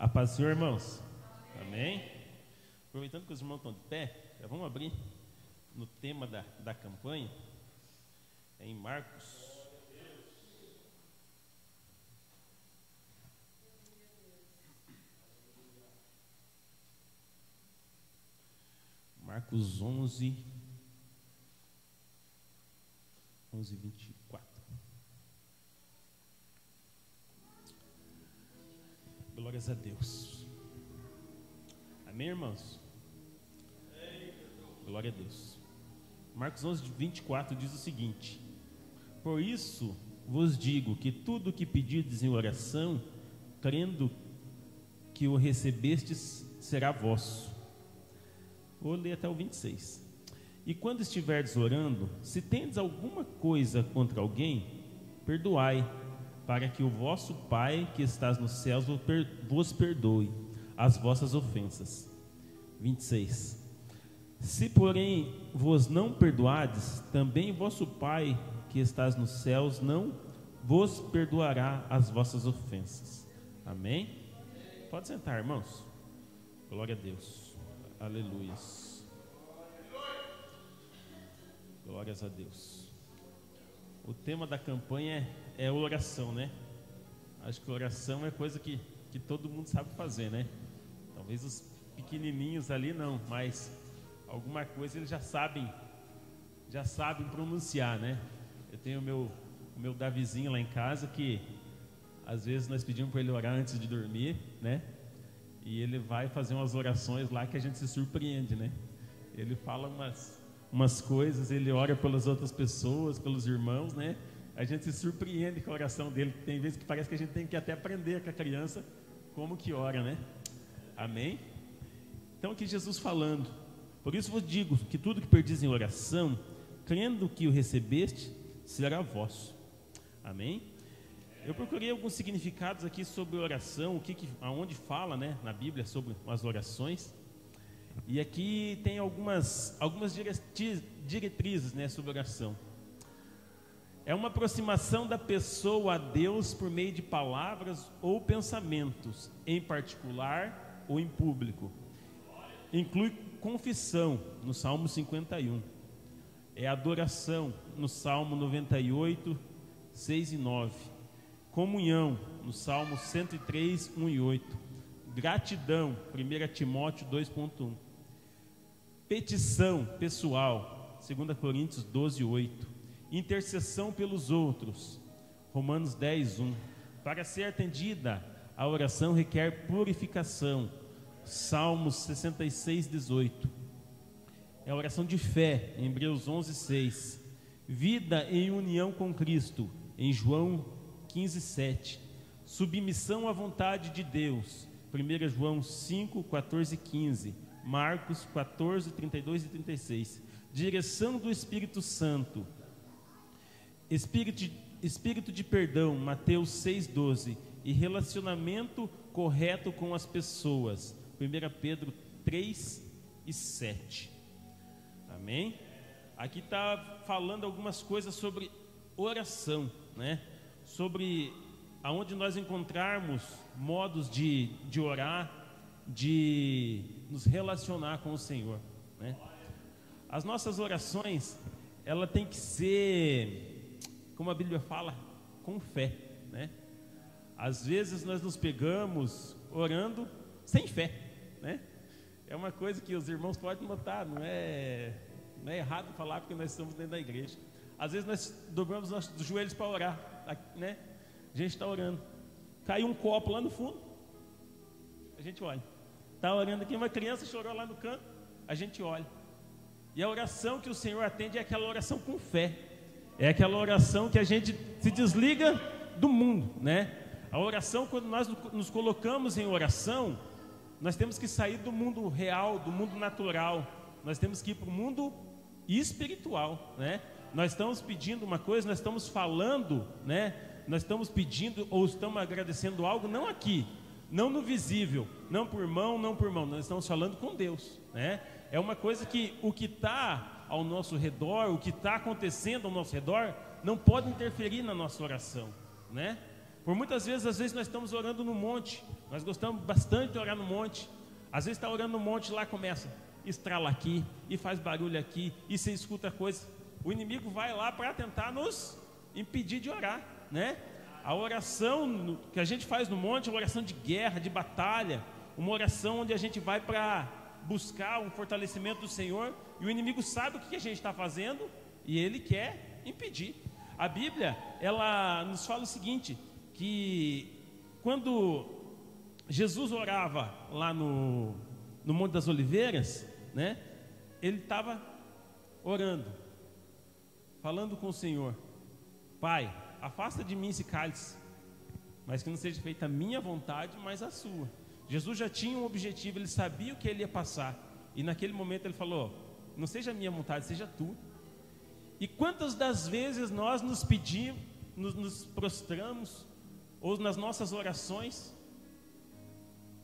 A paz do Senhor, irmãos. Amém? Aproveitando que os irmãos estão de pé, já vamos abrir no tema da campanha, em Marcos. Marcos 11:24. Glórias a Deus. Amém, irmãos? Glória a Deus. Marcos 11:24 diz o seguinte: por isso vos digo que tudo o que pedirdes em oração, crendo que o recebestes, será vosso. Vou ler até o 26. E quando estiverdes orando, se tendes alguma coisa contra alguém, perdoai, para que o vosso Pai que estás nos céus vos perdoe as vossas ofensas. 26. Se porém vos não perdoardes, também vosso Pai que estás nos céus não vos perdoará as vossas ofensas. Amém? Pode sentar, irmãos. Glória a Deus. Aleluias. Glórias a Deus. O tema da campanha é oração, né? Acho que oração é coisa que todo mundo sabe fazer, né? Talvez os pequenininhos ali não, mas alguma coisa eles já sabem pronunciar, né? Eu tenho o meu Davizinho lá em casa, que às vezes nós pedimos para ele orar antes de dormir, né? E ele vai fazer umas orações lá que a gente se surpreende, né? Ele fala umas coisas, ele ora pelas outras pessoas, pelos irmãos, né? A gente se surpreende com a oração dele. Tem vezes que parece que a gente tem que até aprender com a criança como que ora, né? Amém? Então aqui Jesus falando: por isso vos digo que tudo que pedis em oração, crendo que o recebeste, será vosso. Amém? Eu procurei alguns significados aqui sobre oração, aonde fala, né, na Bíblia sobre as orações. E aqui tem algumas diretrizes, né, sobre oração. É uma aproximação da pessoa a Deus por meio de palavras ou pensamentos, em particular ou em público. Inclui confissão, no Salmo 51. É adoração, no Salmo 98, 6 e 9. Comunhão, no Salmo 103, 1 e 8. Gratidão, 1 Timóteo 2.1. Petição pessoal, 2 Coríntios 12, 8. Intercessão pelos outros, Romanos 10, 1. Para ser atendida, a oração requer purificação, Salmos 66, 18. É a oração de fé, em Hebreus 11, 6. Vida em união com Cristo, em João 15, 7. Submissão à vontade de Deus, 1 João 5, 14 e 15. Marcos 14, 32 e 36. Direção do Espírito Santo, Espírito de perdão, Mateus 6, 12. E relacionamento correto com as pessoas, 1 Pedro 3 e 7. Amém? Aqui está falando algumas coisas sobre oração, né? Sobre aonde nós encontrarmos modos de orar, de nos relacionar com o Senhor, né? As nossas orações, ela tem que ser, como a Bíblia fala, com fé, né? Às vezes nós nos pegamos orando sem fé, né? É uma coisa que os irmãos podem notar, não é errado falar, porque nós estamos dentro da igreja. Às vezes nós dobramos nossos joelhos para orar, né? A gente está orando, caiu um copo lá no fundo, a gente olha. Está orando aqui, uma criança chorou lá no canto, a gente olha. E a oração que o Senhor atende é aquela oração com fé. É aquela oração que a gente se desliga do mundo, né? A oração, quando nós nos colocamos em oração, nós temos que sair do mundo real, do mundo natural. Nós temos que ir para o mundo espiritual, né? Nós estamos pedindo uma coisa, nós estamos falando, né? Nós estamos pedindo ou estamos agradecendo algo, não aqui, não no visível, não por mão, nós estamos falando com Deus, né? É uma coisa que o que está ao nosso redor, o que está acontecendo ao nosso redor, não pode interferir na nossa oração, né? Por muitas vezes, às vezes nós estamos orando no monte, nós gostamos bastante de orar no monte. Às vezes está orando no monte, lá começa, estrala aqui, e faz barulho aqui, e você escuta coisa. O inimigo vai lá para tentar nos impedir de orar, né? A oração que a gente faz no monte é uma oração de guerra, de batalha, uma oração onde a gente vai para buscar um fortalecimento do Senhor, e o inimigo sabe o que a gente está fazendo, e ele quer impedir. A Bíblia, ela nos fala o seguinte, que quando Jesus orava lá no Monte das Oliveiras, né? Ele estava orando, falando com o Senhor: Pai, afasta de mim esse cálice, mas que não seja feita a minha vontade, mas a sua. Jesus já tinha um objetivo, ele sabia o que ele ia passar, e naquele momento ele falou: não seja a minha vontade, seja tu. E quantas das vezes nós nos pedimos, nos prostramos, ou nas nossas orações,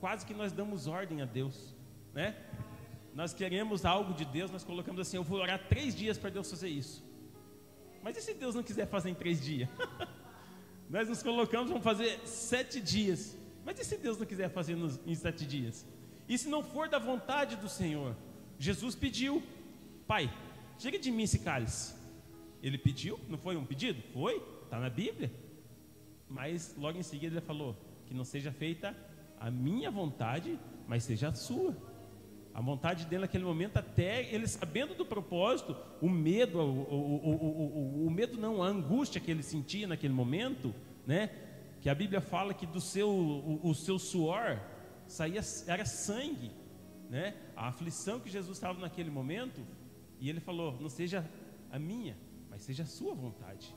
quase que nós damos ordem a Deus, né? Nós queremos algo de Deus, nós colocamos assim: eu vou orar 3 dias para Deus fazer isso. Mas e se Deus não quiser fazer em 3 dias? Nós nos colocamos, vamos fazer 7 dias. Mas e se Deus não quiser fazer em 7 dias? E se não for da vontade do Senhor? Jesus pediu: Pai, tira de mim esse cálice. Ele pediu, não foi um pedido? Foi, está na Bíblia. Mas logo em seguida ele falou: que não seja feita a minha vontade, mas seja a sua. A vontade dele naquele momento, até ele sabendo do propósito, o medo, o medo não, a angústia que ele sentia naquele momento, né? Que a Bíblia fala que do o seu suor saía, era sangue, né? A aflição que Jesus estava naquele momento, e ele falou: não seja a minha, mas seja a sua vontade.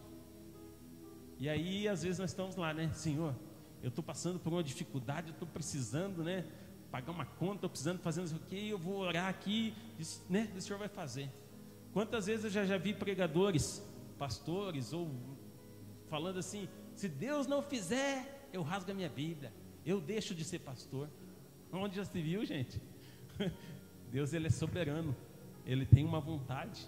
E aí às vezes nós estamos lá, né? Senhor, eu estou passando por uma dificuldade, eu estou precisando, né, pagar uma conta, estou precisando fazer isso aqui, eu vou orar aqui, né? O Senhor vai fazer. Quantas vezes eu já vi pregadores, pastores, ou falando assim: se Deus não fizer, eu rasgo a minha Bíblia, eu deixo de ser pastor. Onde já se viu, gente? Deus, ele é soberano, ele tem uma vontade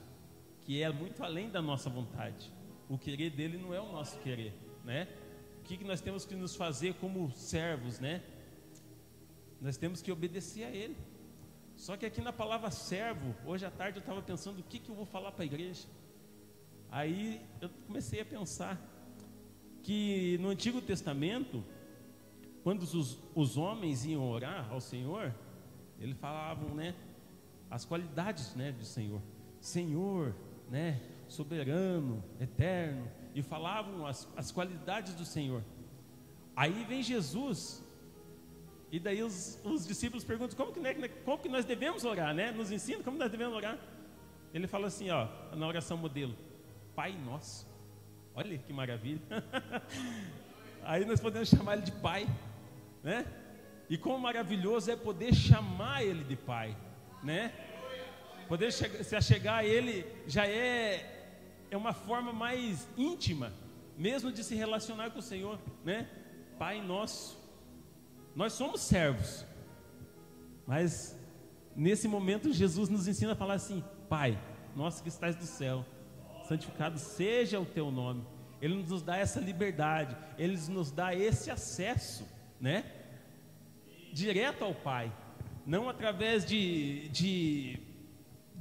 que é muito além da nossa vontade. O querer dele não é o nosso querer, né? O que nós temos que nos fazer como servos, né? Nós temos que obedecer a ele. Só que aqui na palavra servo, hoje à tarde eu estava pensando o que eu vou falar para a igreja. Aí eu comecei a pensar que no Antigo Testamento, quando os homens iam orar ao Senhor, eles falavam, né, as qualidades, né, do Senhor. Senhor, né, soberano, eterno, e falavam as qualidades do Senhor. Aí vem Jesus, e daí os discípulos perguntam: como que nós devemos orar, né? Nos ensina como nós devemos orar. Ele fala assim, ó, na oração modelo: Pai Nosso. Olha que maravilha. Aí nós podemos chamar ele de Pai, né? E quão maravilhoso é poder chamar ele de Pai, né? Poder se achegar a ele já é uma forma mais íntima, mesmo de se relacionar com o Senhor, né? Pai Nosso. Nós somos servos, mas nesse momento Jesus nos ensina a falar assim: Pai nosso que estás no céu, santificado seja o teu nome. Ele nos dá essa liberdade, ele nos dá esse acesso, né, direto ao Pai, não através de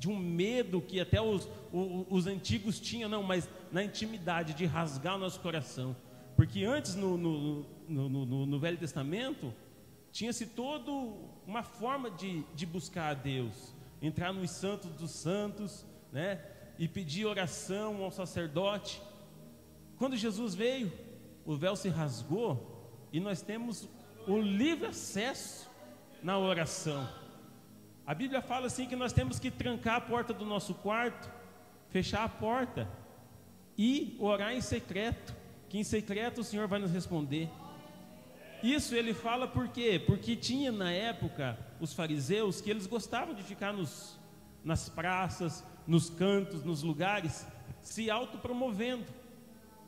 um medo que até os antigos tinham, não, mas na intimidade de rasgar o nosso coração. Porque antes no Velho Testamento tinha-se toda uma forma de buscar a Deus, entrar nos santos dos santos, né, e pedir oração ao sacerdote. Quando Jesus veio, o véu se rasgou e nós temos o livre acesso na oração. A Bíblia fala assim que nós temos que trancar a porta do nosso quarto, fechar a porta e orar em secreto, que em secreto o Senhor vai nos responder. Isso ele fala por quê? Porque tinha na época os fariseus que eles gostavam de ficar nas praças, nos cantos, nos lugares, se autopromovendo,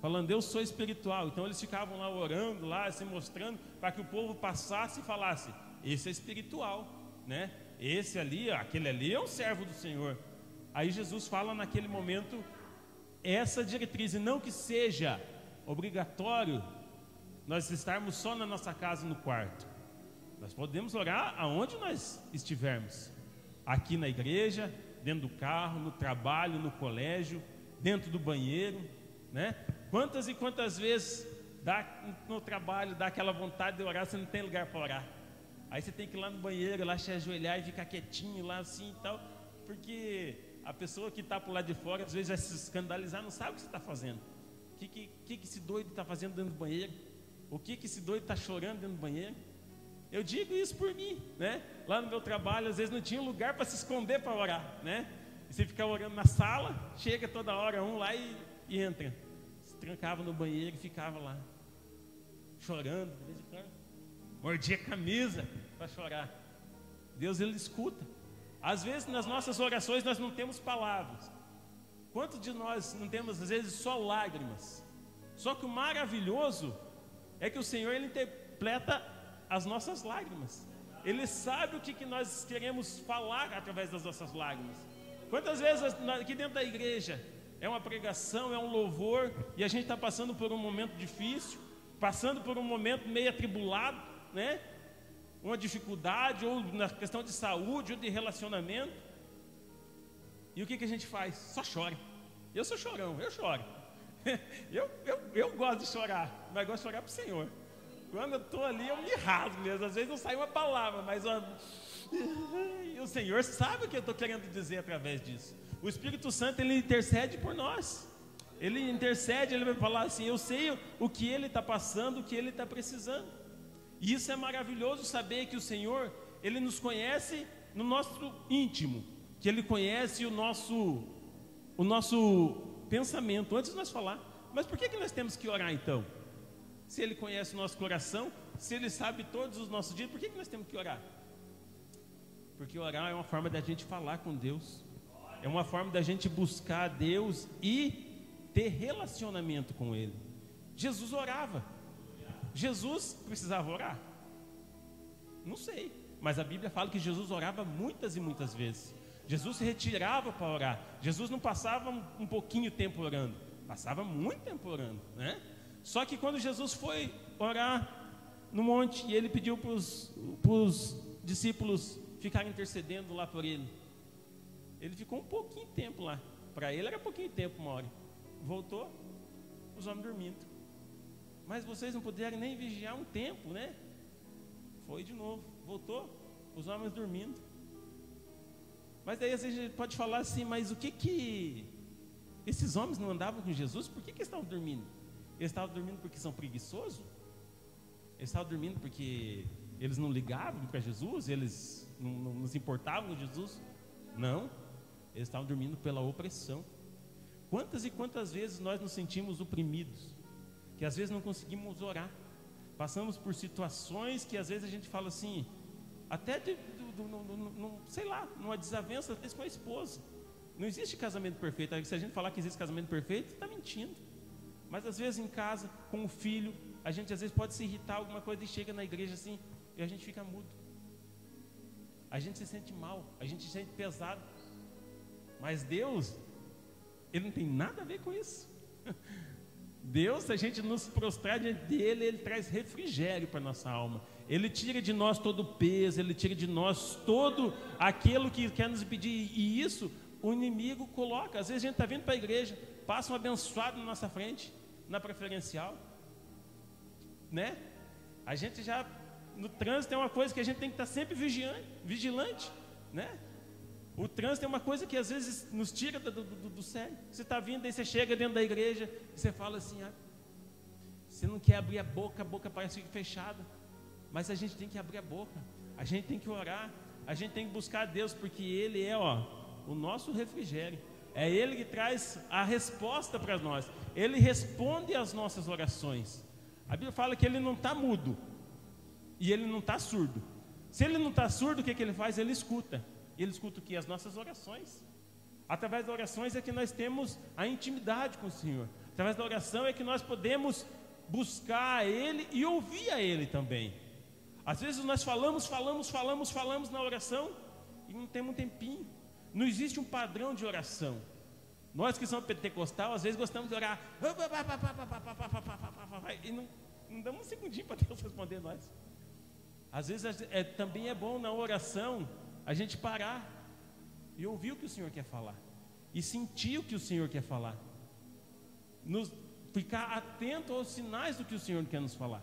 falando: eu sou espiritual. Então eles ficavam lá orando, lá se mostrando, para que o povo passasse e falasse: esse é espiritual, né? Esse ali, aquele ali é um servo do Senhor. Aí Jesus fala naquele momento essa diretriz, e não que seja obrigatório nós estarmos só na nossa casa, no quarto. Nós podemos orar aonde nós estivermos. Aqui na igreja, dentro do carro, no trabalho, no colégio, dentro do banheiro, né? Quantas e quantas vezes no trabalho dá aquela vontade de orar, você não tem lugar para orar. Aí você tem que ir lá no banheiro, lá se ajoelhar e ficar quietinho lá assim e tal, porque a pessoa que está por lá de fora, às vezes vai se escandalizar, não sabe o que você está fazendo. O que esse doido está fazendo dentro do banheiro? O que esse doido está chorando dentro do banheiro? Eu digo isso por mim, né? Lá no meu trabalho, às vezes não tinha lugar para se esconder para orar, né? E você ficava orando na sala, chega toda hora um lá e entra. Se trancava no banheiro e ficava lá, chorando, de vez em quando. Mordia a camisa para chorar. Deus, Ele escuta. Às vezes nas nossas orações nós não temos palavras. Quantos de nós não temos às vezes só lágrimas? Só que o maravilhoso é que o Senhor, Ele interpreta as nossas lágrimas. Ele sabe o que nós queremos falar através das nossas lágrimas. Quantas vezes aqui dentro da igreja é uma pregação, é um louvor, e a gente está passando por um momento difícil, passando por um momento meio atribulado, né? Uma dificuldade, ou na questão de saúde, ou de relacionamento. E o que a gente faz? Só chora. Eu sou chorão, eu choro. eu gosto de chorar, mas gosto de chorar para o Senhor. Quando eu estou ali, eu me rasgo mesmo. Às vezes não sai uma palavra, mas o Senhor sabe o que eu estou querendo dizer através disso. O Espírito Santo, Ele intercede por nós. Ele intercede, Ele vai falar assim: eu sei o que Ele está passando, o que Ele está precisando. E isso é maravilhoso, saber que o Senhor, Ele nos conhece no nosso íntimo, que Ele conhece o nosso pensamento, antes de nós falar. Mas por que nós temos que orar então? Se Ele conhece o nosso coração, se Ele sabe todos os nossos dias, por que nós temos que orar? Porque orar é uma forma da gente falar com Deus, é uma forma da gente buscar a Deus e ter relacionamento com Ele. Jesus orava. Jesus precisava orar? Não sei, mas a Bíblia fala que Jesus orava muitas e muitas vezes. Jesus se retirava para orar. Jesus não passava um pouquinho tempo orando, passava muito tempo orando, né? Só que quando Jesus foi orar no monte, e Ele pediu para os discípulos ficarem intercedendo lá por Ele, Ele ficou um pouquinho de tempo lá. Para Ele era pouquinho de tempo, uma hora. Voltou, os homens dormindo. Mas vocês não puderam nem vigiar um tempo, né? Foi de novo, voltou, os homens dormindo. Mas daí a gente pode falar assim: mas o que esses homens não andavam com Jesus? Por que eles estavam dormindo? Eles estavam dormindo porque são preguiçosos? Eles estavam dormindo porque eles não ligavam para Jesus? Eles não se importavam com Jesus? Não, eles estavam dormindo pela opressão. Quantas e quantas vezes nós nos sentimos oprimidos, que às vezes não conseguimos orar, passamos por situações que às vezes a gente fala assim, até sei lá, numa desavença às vezes com a esposa. Não existe casamento perfeito. Se a gente falar que existe casamento perfeito, está mentindo. Mas às vezes em casa, com o filho, a gente às vezes pode se irritar alguma coisa e chega na igreja assim, e a gente fica mudo. A gente se sente mal, a gente se sente pesado. Mas Deus, Ele não tem nada a ver com isso. Deus, se a gente nos prostrar diante dEle, Ele traz refrigério para a nossa alma. Ele tira de nós todo o peso, Ele tira de nós todo aquilo que quer nos pedir. E isso o inimigo coloca. Às vezes a gente está vindo para a igreja, passa um abençoado na nossa frente, na preferencial, né? A gente já, no trânsito é uma coisa que a gente tem que estar sempre vigilante, né? O trânsito é uma coisa que às vezes nos tira do sério. Você está vindo, aí você chega dentro da igreja e você fala assim: você não quer abrir a boca parece que fechada. Mas a gente tem que abrir a boca, a gente tem que orar, a gente tem que buscar a Deus, porque Ele é o nosso refrigério. É Ele que traz a resposta para nós. Ele responde às nossas orações. A Bíblia fala que Ele não está mudo e Ele não está surdo. Se Ele não está surdo, o que Ele faz? Ele escuta. Ele escuta o que? As nossas orações. Através das orações é que nós temos a intimidade com o Senhor. Através da oração é que nós podemos buscar a Ele e ouvir a Ele também. Às vezes nós falamos na oração e não temos um tempinho. Não existe um padrão de oração. Nós que somos pentecostal, às vezes gostamos de orar e não damos um segundinho para Deus responder nós. Às vezes também é bom na oração a gente parar e ouvir o que o Senhor quer falar, e sentir o que o Senhor quer falar, ficar atento aos sinais do que o Senhor quer nos falar.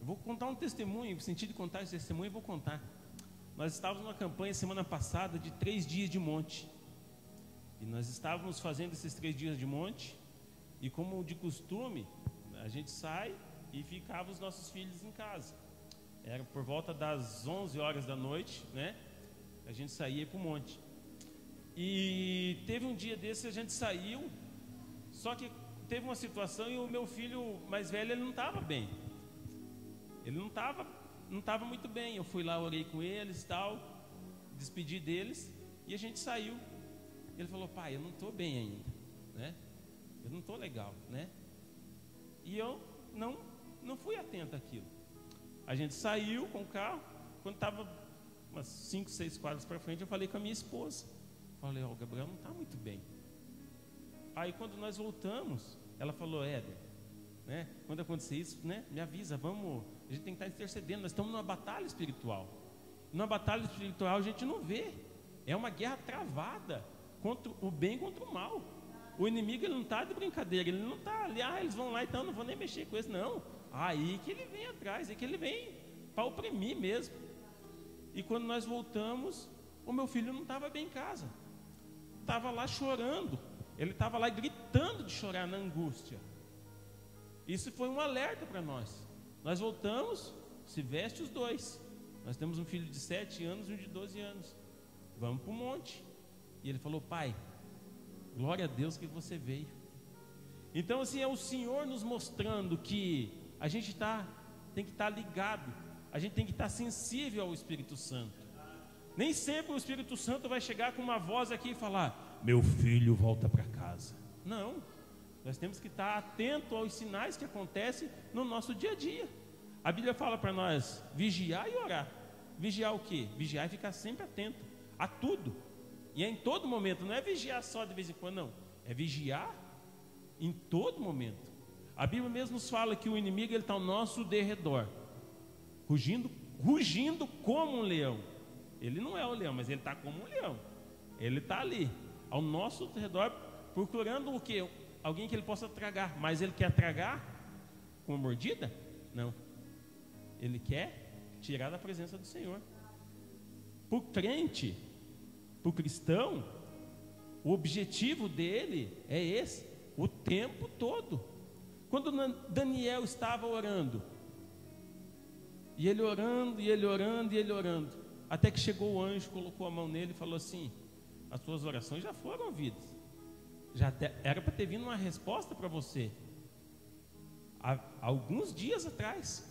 Eu vou contar um testemunho, no sentido de contar esse testemunho, eu vou contar. Nós estávamos numa campanha semana passada de 3 dias de monte, e nós estávamos fazendo esses 3 dias de monte, e como de costume, a gente sai e ficava os nossos filhos em casa. Era por volta das 11 horas da noite, né? A gente saía para o monte. E teve um dia desse, a gente saiu, só que teve uma situação e o meu filho mais velho, ele não estava bem. Ele não estava muito bem. Eu fui lá, orei com eles e tal, despedi deles e a gente saiu. Ele falou: pai, eu não estou bem ainda, né? Eu não estou legal, né? E eu não fui atento àquilo. A gente saiu com o carro. Quando estava umas 5, 6 quadras para frente, eu falei com a minha esposa. Falei: ó, o Gabriel não está muito bem. Aí quando nós voltamos, ela falou: Éder, né, quando acontecer isso, né, me avisa, a gente tem que estar intercedendo, nós estamos numa batalha espiritual. Numa batalha espiritual a gente não vê, é uma guerra travada, contra o bem contra o mal. O inimigo, ele não está de brincadeira, ele não está ali, eles vão lá, então não vou nem mexer com isso, não. Aí que ele vem atrás, é que ele vem para oprimir mesmo. E quando nós voltamos, o meu filho não estava bem em casa, estava lá chorando, ele estava lá gritando de chorar na angústia. Isso foi um alerta para nós. Nós voltamos, se veste os dois. Nós temos um filho de 7 anos e um de 12 anos. Vamos para o monte. E ele falou: pai, glória a Deus que você veio. Então assim, é o Senhor nos mostrando que a gente tem que estar ligado, a gente tem que estar sensível ao Espírito Santo. Nem sempre o Espírito Santo vai chegar com uma voz aqui e falar: meu filho, volta para casa. Não, nós temos que estar atento aos sinais que acontecem no nosso dia a dia. A Bíblia fala para nós vigiar e orar. Vigiar o quê? Vigiar e ficar sempre atento a tudo. E é em todo momento, não é vigiar só de vez em quando, não. É vigiar em todo momento. A Bíblia mesmo nos fala que o inimigo, ele está ao nosso derredor, rugindo como um leão. Ele não é o leão, mas ele está como um leão. Ele está ali, ao nosso redor, procurando o quê? Alguém que ele possa tragar. Mas ele quer tragar com uma mordida? Não. Ele quer tirar da presença do Senhor. Para o crente, para o cristão, o objetivo dele é esse, o tempo todo. Quando Daniel estava orando, e ele orando, e ele orando, e ele orando, até que chegou o anjo, colocou a mão nele e falou assim: as suas orações já foram ouvidas, era para ter vindo uma resposta para você há alguns dias atrás.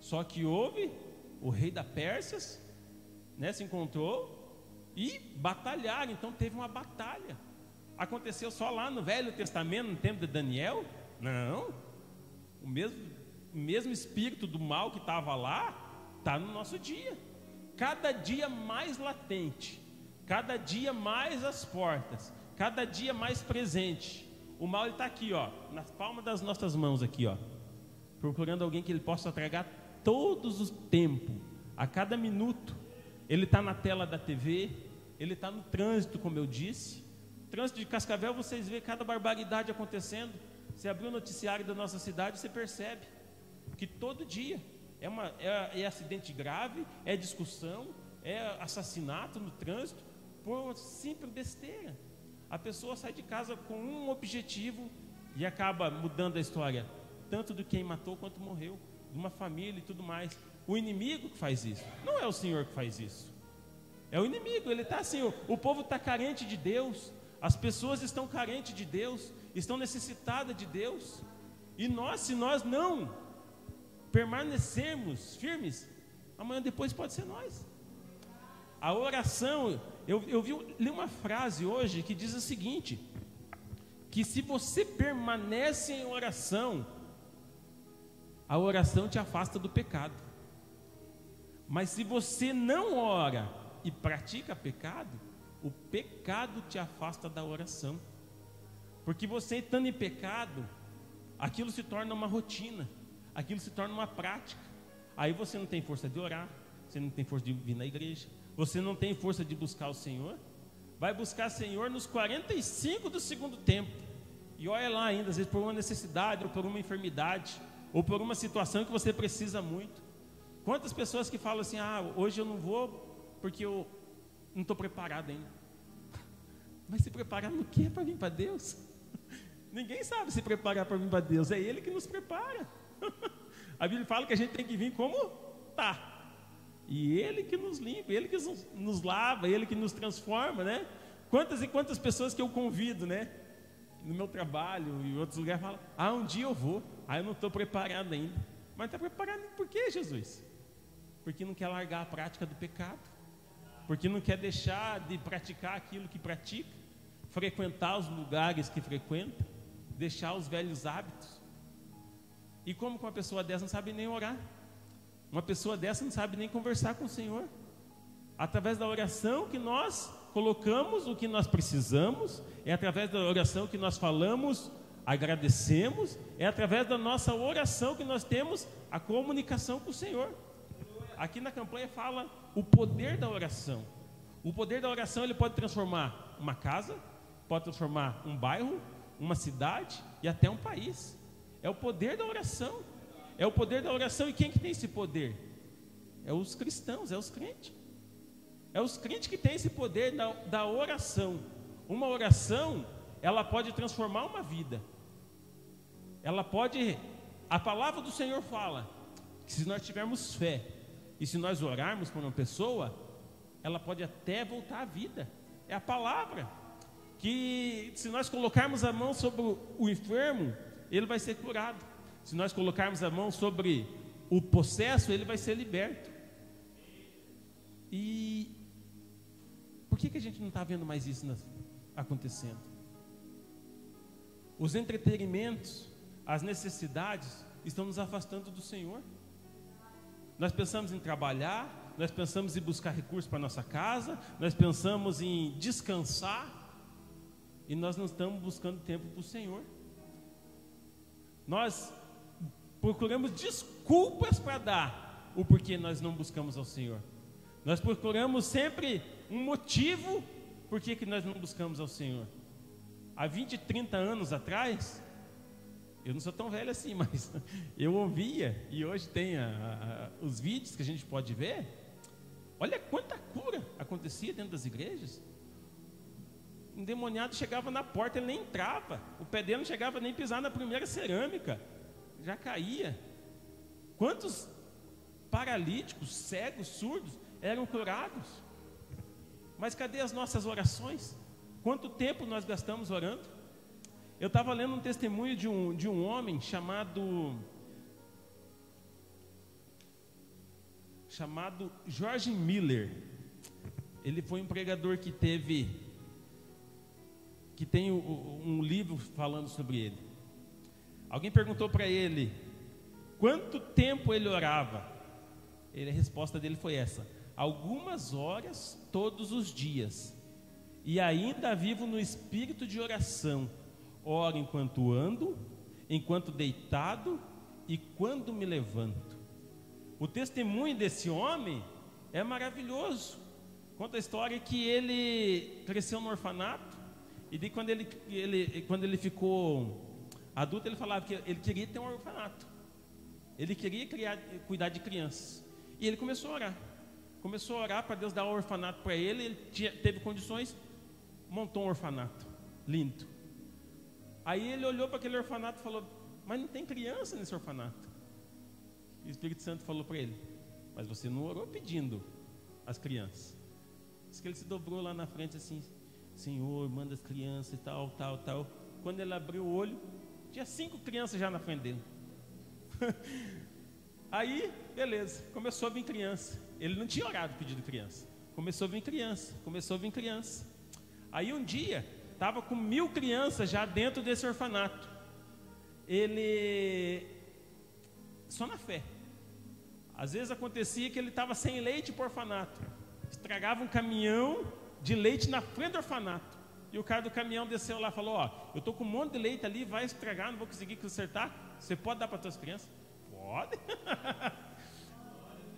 Só que houve o rei da Pérsia, né, se encontrou e batalharam. Então teve uma batalha. Aconteceu só lá no Velho Testamento, no tempo de Daniel? Não. O mesmo espírito do mal que estava lá está no nosso dia. Cada dia mais latente, cada dia mais às portas, cada dia mais presente. O mal está aqui, ó, nas palmas das nossas mãos aqui, ó, procurando alguém que ele possa tragar todos os tempos, a cada minuto. Ele está na tela da TV, ele está no trânsito, como eu disse. Trânsito de Cascavel, vocês vê cada barbaridade acontecendo. Você abriu o noticiário da nossa cidade, você percebe que todo dia é acidente grave, é discussão, é assassinato no trânsito, por uma simples besteira. A pessoa sai de casa com um objetivo e acaba mudando a história, tanto de quem matou quanto morreu, de uma família e tudo mais. O inimigo que faz isso, não é o Senhor que faz isso. É o inimigo, ele está assim, o povo está carente de Deus, as pessoas estão carentes de Deus, estão necessitadas de Deus. E nós, se nós não permanecermos firmes, amanhã depois pode ser nós. A oração, eu li uma frase hoje que diz o seguinte, que se você permanece em oração, a oração te afasta do pecado. Mas se você não ora e pratica pecado, o pecado te afasta da oração. Porque você estando em pecado, aquilo se torna uma rotina, aquilo se torna uma prática. Aí você não tem força de orar, você não tem força de vir na igreja, você não tem força de buscar o Senhor. Vai buscar o Senhor nos 45 do segundo tempo. E olha lá ainda, às vezes por uma necessidade, ou por uma enfermidade, ou por uma situação que você precisa muito. Quantas pessoas que falam assim, hoje eu não vou porque eu não estou preparado ainda. Mas se preparar no quê para vir para Deus? Ninguém sabe se preparar para vir para Deus, é Ele que nos prepara. A Bíblia fala que a gente tem que vir como está. E Ele que nos limpa, Ele que nos lava, Ele que nos transforma, né? Quantas e quantas pessoas que eu convido, né? No meu trabalho e em outros lugares, falam, um dia eu vou, eu não estou preparado ainda. Mas está preparado por quê, Jesus? Porque não quer largar a prática do pecado, porque não quer deixar de praticar aquilo que pratica, frequentar os lugares que frequenta, deixar os velhos hábitos. E como que uma pessoa dessa não sabe nem orar? Uma pessoa dessa não sabe nem conversar com o Senhor. Através da oração que nós colocamos o que nós precisamos, é através da oração que nós falamos, agradecemos, é através da nossa oração que nós temos a comunicação com o Senhor. Aqui na campanha fala o poder da oração. O poder da oração, ele pode transformar uma casa, pode transformar um bairro, uma cidade e até um país. É o poder da oração. É o poder da oração. E quem que tem esse poder? É os cristãos, é os crentes. É os crentes que têm esse poder da oração. Uma oração, ela pode transformar uma vida. Ela pode... A palavra do Senhor fala que se nós tivermos fé e se nós orarmos por uma pessoa, ela pode até voltar à vida. É a palavra. Que se nós colocarmos a mão sobre o enfermo, ele vai ser curado. Se nós colocarmos a mão sobre o possesso, ele vai ser liberto. E por que a gente não está vendo mais isso acontecendo? Os entretenimentos, as necessidades estão nos afastando do Senhor. Nós pensamos em trabalhar, nós pensamos em buscar recursos para a nossa casa, nós pensamos em descansar, e nós não estamos buscando tempo para o Senhor. Nós procuramos desculpas para dar o porquê nós não buscamos ao Senhor. Nós procuramos sempre um motivo por que nós não buscamos ao Senhor. Há 20, 30 anos atrás, eu não sou tão velho assim, mas eu ouvia, e hoje tem os vídeos que a gente pode ver. Olha quanta cura acontecia dentro das igrejas. Um endemoniado chegava na porta, ele nem entrava. O pé dele não chegava nem a pisar na primeira cerâmica, já caía. Quantos paralíticos, cegos, surdos eram curados? Mas cadê as nossas orações? Quanto tempo nós gastamos orando? Eu estava lendo um testemunho de um homem chamado George Miller. Ele foi um pregador que tem um livro falando sobre ele. Alguém perguntou para ele quanto tempo ele orava. A resposta dele foi essa: algumas horas todos os dias, e ainda vivo no espírito de oração. Oro enquanto ando, enquanto deitado e quando me levanto. O testemunho desse homem é maravilhoso. Conta a história que ele cresceu no orfanato, e quando ele ficou adulto, ele falava que ele queria ter um orfanato. Ele queria cuidar de crianças. E ele começou a orar. Começou a orar para Deus dar um orfanato para ele. Ele teve condições, montou um orfanato lindo. Aí ele olhou para aquele orfanato e falou: mas não tem criança nesse orfanato. E o Espírito Santo falou para ele: mas você não orou pedindo as crianças. Diz que ele se dobrou lá na frente assim: Senhor, manda as crianças e tal. Quando ele abriu o olho, tinha 5 crianças já na frente dele. Aí, beleza, começou a vir criança. Ele não tinha orado pedindo criança. Começou a vir criança. Aí um dia, estava com 1000 crianças já dentro desse orfanato. Ele, só na fé. Às vezes acontecia que ele estava sem leite para o orfanato. Estragava um caminhão de leite na frente do orfanato. E o cara do caminhão desceu lá e falou: ó, eu tô com um monte de leite ali, vai estragar, não vou conseguir consertar. Você pode dar para tuas crianças? Pode.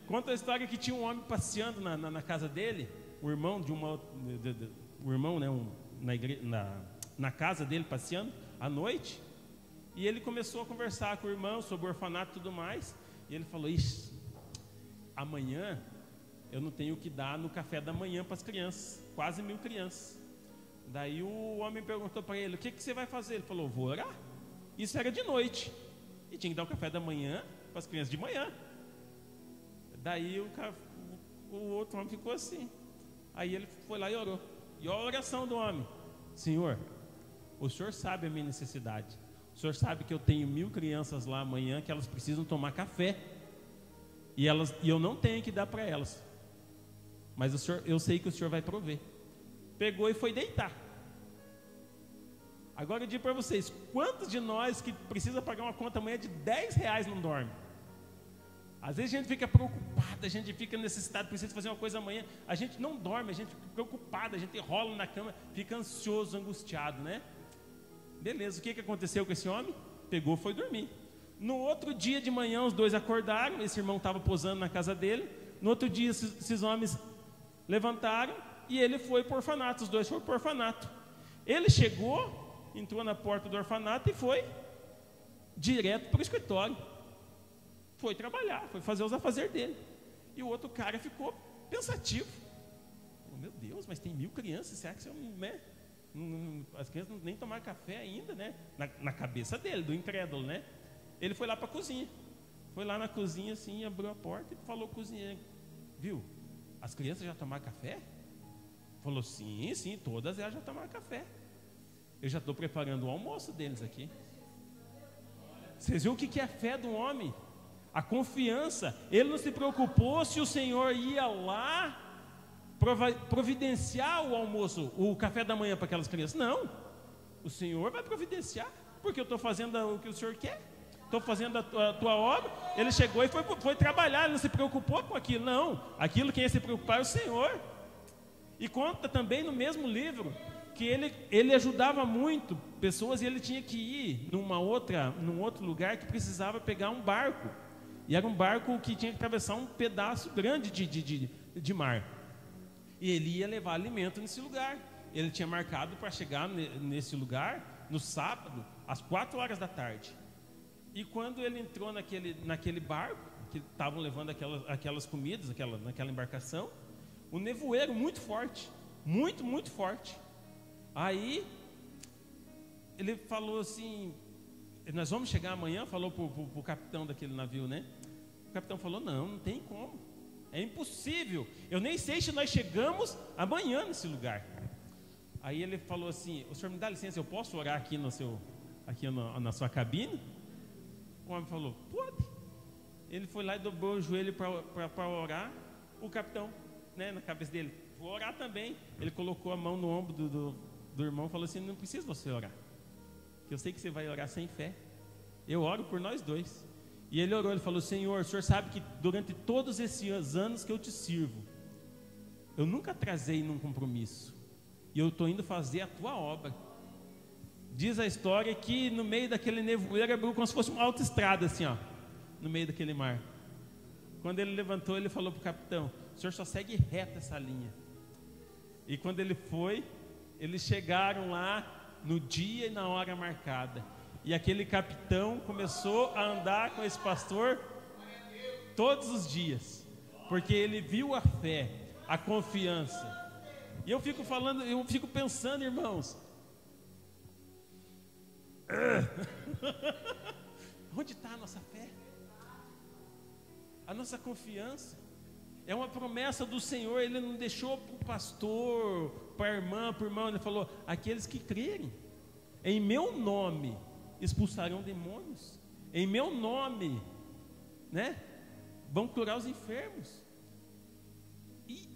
Conta a história que tinha um homem passeando na casa dele, o irmão de uma, o irmão, né, na casa dele passeando à noite, e ele começou a conversar com o irmão sobre o orfanato e tudo mais, e ele falou: ixi, amanhã eu não tenho o que dar no café da manhã para as crianças, quase 1000 crianças. Daí o homem perguntou para ele: o que você vai fazer? Ele falou: vou orar. Isso era de noite, e tinha que dar o café da manhã para as crianças de manhã. Daí o outro homem ficou assim. Aí ele foi lá e orou. E a oração do homem: Senhor, o Senhor sabe a minha necessidade. O Senhor sabe que eu tenho 1000 crianças lá amanhã que elas precisam tomar café. E eu não tenho que dar para elas. Mas eu sei que o Senhor vai prover. Pegou e foi deitar. Agora eu digo para vocês: quantos de nós que precisa pagar uma conta amanhã de R$10 não dorme? Às vezes a gente fica preocupado, a gente fica necessitado, precisa fazer uma coisa amanhã. A gente não dorme, a gente fica preocupado, a gente rola na cama, fica ansioso, angustiado, né? Beleza, o que aconteceu com esse homem? Pegou, foi dormir. No outro dia de manhã, os dois acordaram, esse irmão estava posando na casa dele. No outro dia, esses homens levantaram e ele foi para o orfanato, os dois foram para o orfanato. Ele chegou, entrou na porta do orfanato e foi direto para o escritório. Foi trabalhar, foi fazer os afazeres dele. E o outro cara ficou pensativo. Oh, meu Deus, mas tem 1000 crianças, será que você né? As crianças nem tomaram café ainda, né? Na cabeça dele, do incrédulo, né? Ele foi lá para a cozinha. Foi lá na cozinha assim, abriu a porta e falou com o cozinheiro: viu, as crianças já tomaram café? Falou: sim, todas elas já tomaram café. Eu já estou preparando o almoço deles aqui. Vocês viram o que é a fé do homem? A confiança. Ele não se preocupou se o Senhor ia lá providenciar o almoço, o café da manhã para aquelas crianças. Não, o Senhor vai providenciar, porque eu estou fazendo o que o Senhor quer, estou fazendo a tua obra. Ele chegou e foi trabalhar, ele não se preocupou com aquilo. Não, aquilo quem ia se preocupar é o Senhor. E conta também no mesmo livro que ele ajudava muito pessoas, e ele tinha que ir num outro lugar que precisava pegar um barco. E era um barco que tinha que atravessar um pedaço grande de mar. E ele ia levar alimento nesse lugar. Ele tinha marcado para chegar nesse lugar no sábado, às 4 horas da tarde. E quando ele entrou naquele barco, que estavam levando aquelas comidas, naquela embarcação, o nevoeiro muito forte, muito, muito forte. Aí ele falou assim: nós vamos chegar amanhã, falou para o capitão daquele navio, né? O capitão falou: não tem como, é impossível, eu nem sei se nós chegamos amanhã nesse lugar. Aí ele falou assim: o senhor me dá licença, eu posso orar aqui na sua cabine? O homem falou: pode. Ele foi lá e dobrou o joelho para orar. O capitão, né, na cabeça dele: vou orar também. Ele colocou a mão no ombro do irmão e falou assim: não precisa você orar, que eu sei que você vai orar sem fé, eu oro por nós dois. E ele orou, ele falou: Senhor, o Senhor sabe que durante todos esses anos que eu te sirvo, eu nunca atrasei num compromisso, e eu estou indo fazer a tua obra. Diz a história que no meio daquele nevoeiro abriu como se fosse uma autoestrada assim, ó, no meio daquele mar. Quando ele levantou, ele falou para o capitão: o senhor só segue reto essa linha. E quando ele foi, eles chegaram lá no dia e na hora marcada. E aquele capitão começou a andar com esse pastor todos os dias, porque ele viu a fé, a confiança. E eu fico pensando, irmãos, onde está a nossa fé? A nossa confiança é uma promessa do Senhor. Ele não deixou para o pastor, para a irmã, para o irmão. Ele falou: aqueles que crerem em meu nome expulsarão demônios, em meu nome, né, vão curar os enfermos. E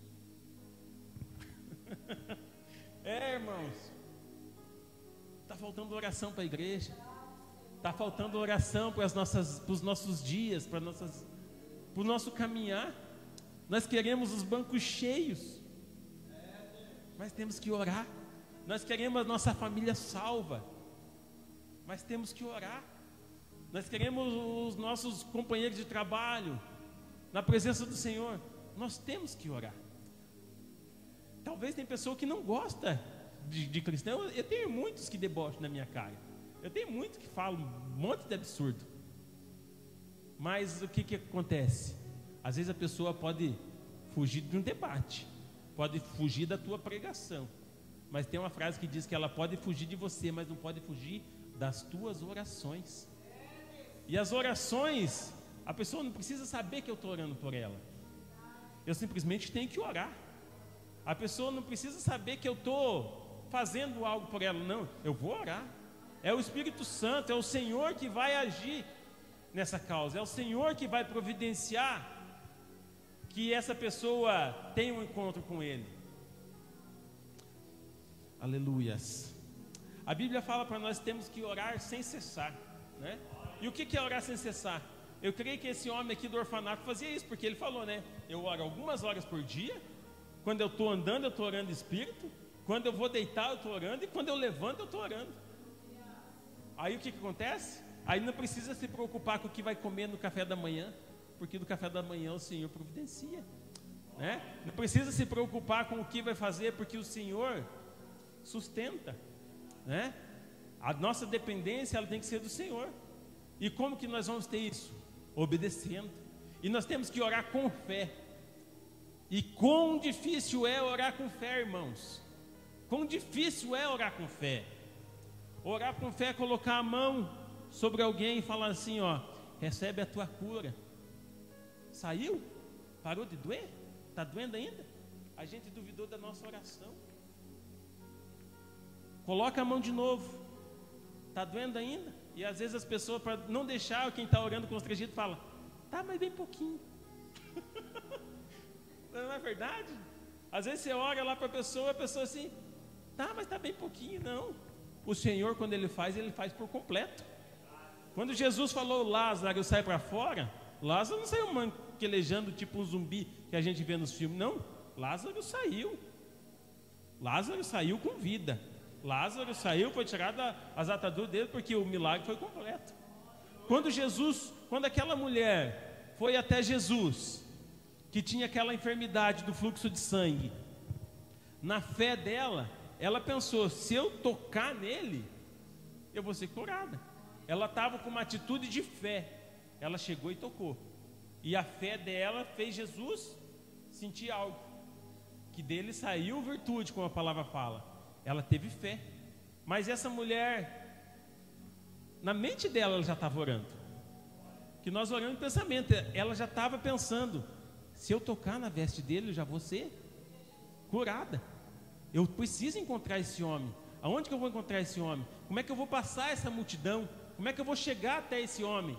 irmãos, está faltando oração para a igreja, está faltando oração para os nossos dias, para o nosso caminhar. Nós queremos os bancos cheios, mas temos que orar, Nós queremos a nossa família salva, mas temos que orar. Nós queremos os nossos companheiros de trabalho na presença do Senhor. Nós temos que orar. Talvez tem pessoa que não gosta de cristão. Eu tenho muitos que debocham na minha cara. Eu tenho muitos que falam um monte de absurdo. Mas o que acontece? Às vezes a pessoa pode fugir de um debate, pode fugir da tua pregação, mas tem uma frase que diz que ela pode fugir de você, mas não pode fugir das tuas orações. E as orações, a pessoa não precisa saber que eu estou orando por ela. Eu simplesmente tenho que orar. A pessoa não precisa saber que eu estou fazendo algo por ela. Não, eu vou orar. É o Espírito Santo, é o Senhor que vai agir nessa causa. É o Senhor que vai providenciar que essa pessoa tenha um encontro com Ele. Aleluias. A Bíblia fala para nós que temos que orar sem cessar, né? E o que é orar sem cessar? Eu creio que esse homem aqui do orfanato fazia isso, porque ele falou, né? Eu oro algumas horas por dia. Quando eu estou andando, eu estou orando em espírito. Quando eu vou deitar, eu estou orando. E quando eu levanto, eu estou orando. Aí o que acontece? Aí não precisa se preocupar com o que vai comer no café da manhã, porque no café da manhã o Senhor providencia, né? Não precisa se preocupar com o que vai fazer, porque o Senhor sustenta, né? A nossa dependência, ela tem que ser do Senhor. E como que nós vamos ter isso? Obedecendo. E nós temos que orar com fé. E quão difícil é orar com fé, irmãos. Quão difícil é orar com fé. Orar com fé é colocar a mão sobre alguém e falar assim, ó, recebe a tua cura. Saiu? Parou de doer? Está doendo ainda? A gente duvidou da nossa oração. Coloca a mão de novo. Está doendo ainda? E às vezes as pessoas, para não deixar quem está orando constrangido, fala, tá, mas bem pouquinho. Não é verdade? Às vezes você ora lá para a pessoa assim, tá, mas está bem pouquinho. Não. O Senhor, quando Ele faz por completo. Quando Jesus falou, Lázaro, sai para fora, Lázaro não saiu manquelejando tipo um zumbi que a gente vê nos filmes, não. Lázaro saiu. Lázaro saiu com vida. Lázaro saiu, foi tirado as ataduras dele, porque o milagre foi completo. Quando aquela mulher foi até Jesus, que tinha aquela enfermidade do fluxo de sangue, na fé dela, ela pensou, se eu tocar nele, eu vou ser curada. Ela estava com uma atitude de fé, ela chegou e tocou, e a fé dela fez Jesus sentir algo, que dele saiu virtude, como a palavra fala. Ela teve fé, mas essa mulher, na mente dela, ela já estava orando, que nós oramos em pensamento, ela já estava pensando, se eu tocar na veste dele, eu já vou ser curada. Eu preciso encontrar esse homem. Aonde que eu vou encontrar esse homem? Como é que eu vou passar essa multidão? Como é que eu vou chegar até esse homem?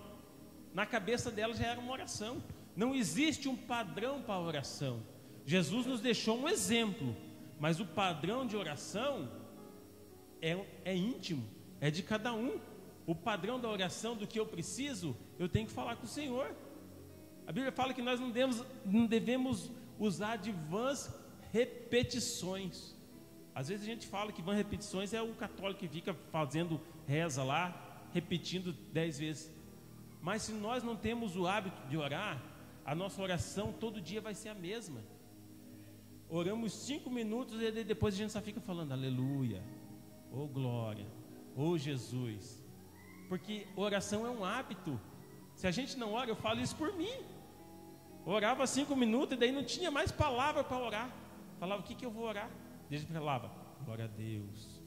Na cabeça dela já era uma oração. Não existe um padrão para a oração. Jesus nos deixou um exemplo, mas o padrão de oração é íntimo, é de cada um. O padrão da oração, do que eu preciso, eu tenho que falar com o Senhor. A Bíblia fala que nós não devemos usar de vãs repetições. Às vezes a gente fala que vãs repetições é o católico que fica fazendo reza lá, repetindo 10 vezes. Mas se nós não temos o hábito de orar, a nossa oração todo dia vai ser a mesma. Oramos 5 minutos e depois a gente só fica falando aleluia, oh glória, oh Jesus. Porque oração é um hábito. Se a gente não ora, eu falo isso por mim. Orava 5 minutos e daí não tinha mais palavra para orar. Falava, o que eu vou orar? Desde que falava, glória a Deus,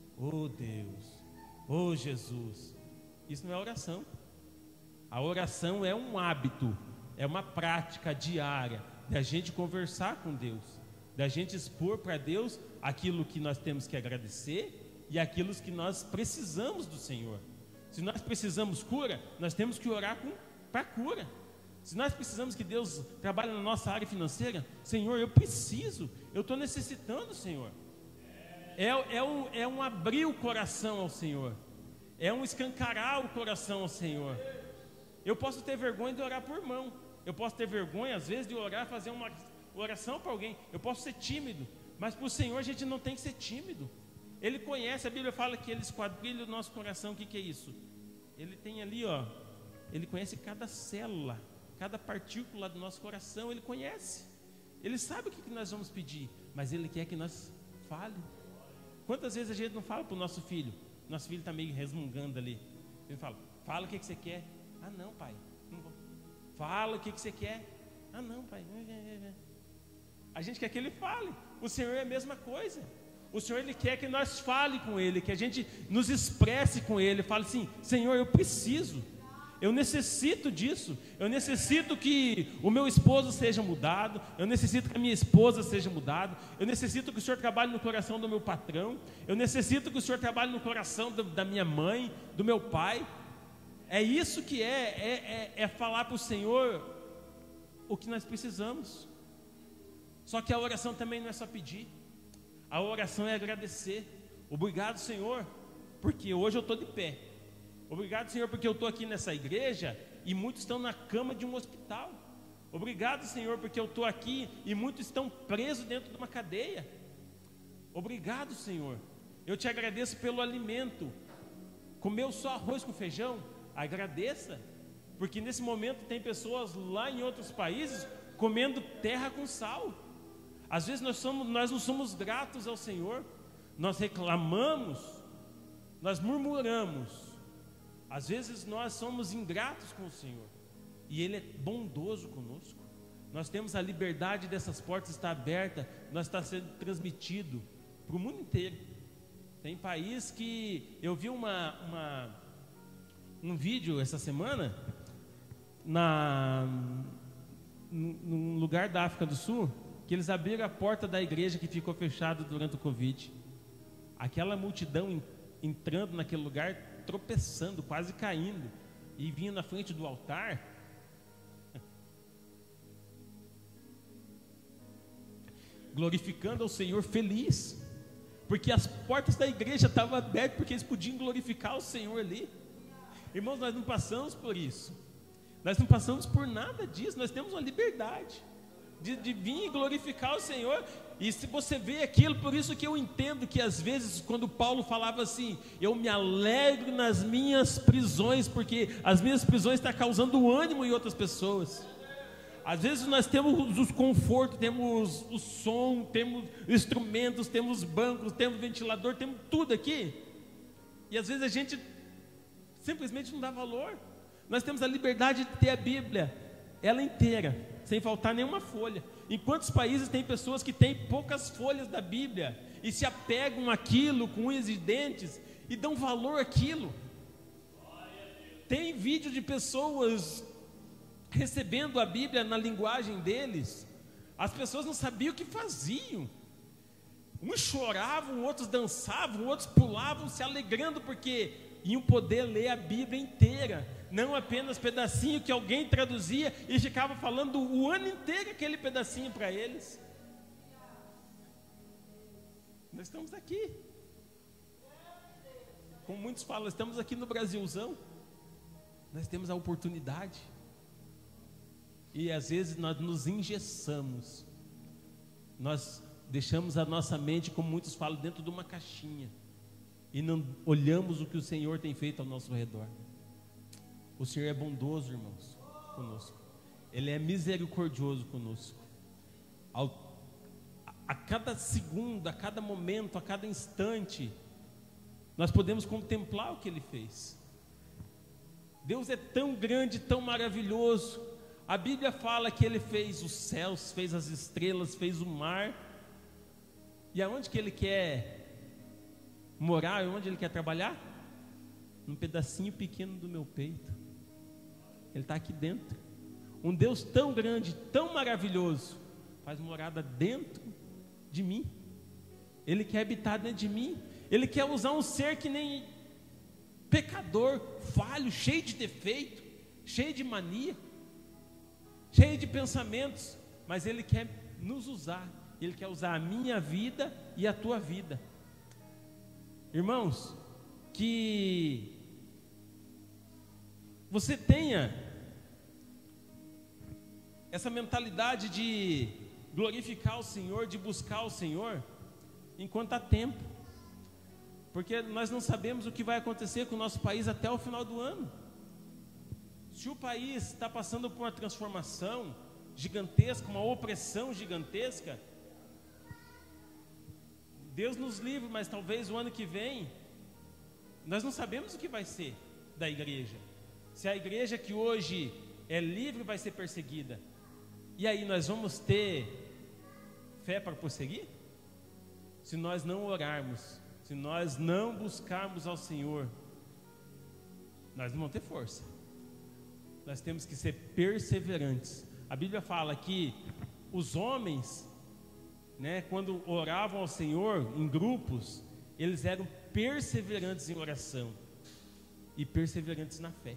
oh Jesus. Isso não é oração. A oração é um hábito, é uma prática diária da gente conversar com Deus, da gente expor para Deus aquilo que nós temos que agradecer e aquilo que nós precisamos do Senhor. Se nós precisamos cura, nós temos que orar para cura. Se nós precisamos que Deus trabalhe na nossa área financeira, Senhor, eu preciso, eu estou necessitando, Senhor. É um abrir o coração ao Senhor, é um escancarar o coração ao Senhor. Eu posso ter vergonha de orar por irmão, eu posso ter vergonha às vezes de orar, fazer uma oração para alguém, eu posso ser tímido, mas para o Senhor a gente não tem que ser tímido. Ele conhece, a Bíblia fala que Ele esquadrilha o nosso coração. O que é isso? Ele tem ali, ó, Ele conhece cada célula, cada partícula do nosso coração. Ele conhece, Ele sabe o que nós vamos pedir, mas Ele quer que nós fale. Quantas vezes a gente não fala para o nosso filho? Nosso filho está meio resmungando ali. Ele fala o que você quer. Ah não, pai, não vou. Fala o que você quer. Ah não, pai. A gente quer que ele fale. O Senhor é a mesma coisa. O Senhor, Ele quer que nós fale com Ele, que a gente nos expresse com Ele. Fale assim: Senhor, eu preciso, eu necessito disso. Eu necessito que o meu esposo seja mudado. Eu necessito que a minha esposa seja mudada. Eu necessito que o Senhor trabalhe no coração do meu patrão. Eu necessito que o Senhor trabalhe no coração da minha mãe, do meu pai. É isso que é falar para o Senhor o que nós precisamos. Só que a oração também não é só pedir. A oração é agradecer. Obrigado, Senhor, porque hoje eu estou de pé. Obrigado, Senhor, porque eu estou aqui nessa igreja e muitos estão na cama de um hospital. Obrigado, Senhor, porque eu estou aqui e muitos estão presos dentro de uma cadeia. Obrigado, Senhor. Eu te agradeço pelo alimento. Comeu só arroz com feijão? Agradeça, porque nesse momento tem pessoas lá em outros países comendo terra com sal. Às vezes nós não somos gratos ao Senhor. Nós reclamamos, nós murmuramos. Às vezes nós somos ingratos com o Senhor, e Ele é bondoso conosco. Nós temos a liberdade dessas portas estar aberta. Nós está sendo transmitido para o mundo inteiro. Tem país que eu vi um vídeo essa semana num lugar da África do Sul, que eles abriram a porta da igreja que ficou fechada durante o Covid. Aquela multidão entrando naquele lugar, tropeçando, quase caindo, e vinha na frente do altar, glorificando ao Senhor, feliz, porque as portas da igreja estavam abertas, porque eles podiam glorificar o Senhor ali. Irmãos, nós não passamos por isso, nós não passamos por nada disso. Nós temos uma liberdade de vir e glorificar o Senhor. E se você vê aquilo, por isso que eu entendo que às vezes quando Paulo falava assim: eu me alegro nas minhas prisões, porque as minhas prisões estão causando ânimo em outras pessoas. Às vezes nós temos os confortos, temos o som, temos instrumentos, temos bancos, temos ventilador, temos tudo aqui, e às vezes a gente simplesmente não dá valor. Nós temos a liberdade de ter a Bíblia, ela inteira, sem faltar nenhuma folha. Em quantos países tem pessoas que têm poucas folhas da Bíblia e se apegam àquilo com unhas e dentes e dão valor àquilo? Tem vídeo de pessoas recebendo a Bíblia na linguagem deles. As pessoas não sabiam o que faziam. Uns choravam, outros dançavam, outros pulavam, se alegrando porque iam poder ler a Bíblia inteira, não apenas pedacinho que alguém traduzia e ficava falando o ano inteiro aquele pedacinho para eles. Nós estamos aqui, como muitos falam, estamos aqui no Brasilzão. Nós temos a oportunidade, e às vezes nós nos engessamos, nós deixamos a nossa mente, como muitos falam, dentro de uma caixinha, e não olhamos o que o Senhor tem feito ao nosso redor. O Senhor é bondoso, irmãos, conosco. Ele é misericordioso conosco. A cada segundo, a cada momento, a cada instante, nós podemos contemplar o que Ele fez. Deus é tão grande, tão maravilhoso. A Bíblia fala que Ele fez os céus, fez as estrelas, fez o mar. E aonde que Ele quer morar, onde Ele quer trabalhar? Num pedacinho pequeno do meu peito. Ele está aqui dentro. Um Deus tão grande, tão maravilhoso, faz morada dentro de mim. Ele quer habitar dentro de mim. Ele quer usar um ser que nem pecador, falho, cheio de defeito, cheio de mania, cheio de pensamentos, mas Ele quer nos usar. Ele quer usar a minha vida e a tua vida. Irmãos, que você tenha essa mentalidade de glorificar o Senhor, de buscar o Senhor enquanto há tempo. Porque nós não sabemos o que vai acontecer com o nosso país até o final do ano. Se o país está passando por uma transformação gigantesca, uma opressão gigantesca, Deus nos livre, mas talvez o ano que vem, nós não sabemos o que vai ser da igreja. Se a igreja que hoje é livre vai ser perseguida, e aí nós vamos ter fé para prosseguir? Se nós não orarmos, se nós não buscarmos ao Senhor, nós não vamos ter força. Nós temos que ser perseverantes. A Bíblia fala que os homens, né, quando oravam ao Senhor em grupos, eles eram perseverantes em oração e perseverantes na fé.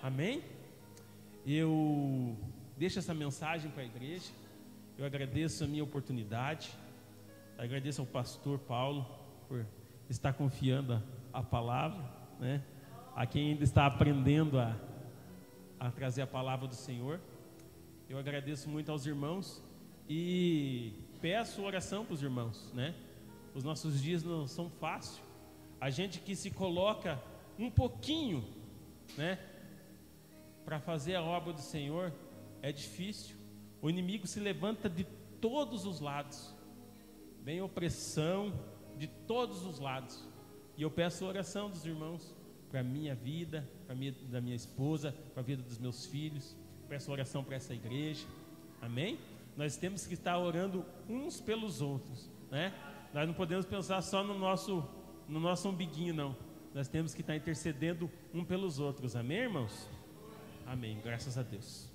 Amém? Eu deixo essa mensagem para a igreja. Eu agradeço a minha oportunidade. Agradeço ao pastor Paulo por estar confiando a palavra, né, a quem ainda está aprendendo a trazer a palavra do Senhor. Eu agradeço muito aos irmãos e peço oração para os irmãos, né? Os nossos dias não são fáceis. A gente que se coloca um pouquinho, né, para fazer a obra do Senhor, é difícil. O inimigo se levanta de todos os lados, vem opressão de todos os lados. E eu peço a oração dos irmãos para a minha vida, da minha esposa, para a vida dos meus filhos. Peço oração para essa igreja. Amém? Nós temos que estar orando uns pelos outros, né? Nós não podemos pensar só no nosso umbiguinho, não. Nós temos que estar intercedendo um pelos outros. Amém, irmãos? Amém. Graças a Deus.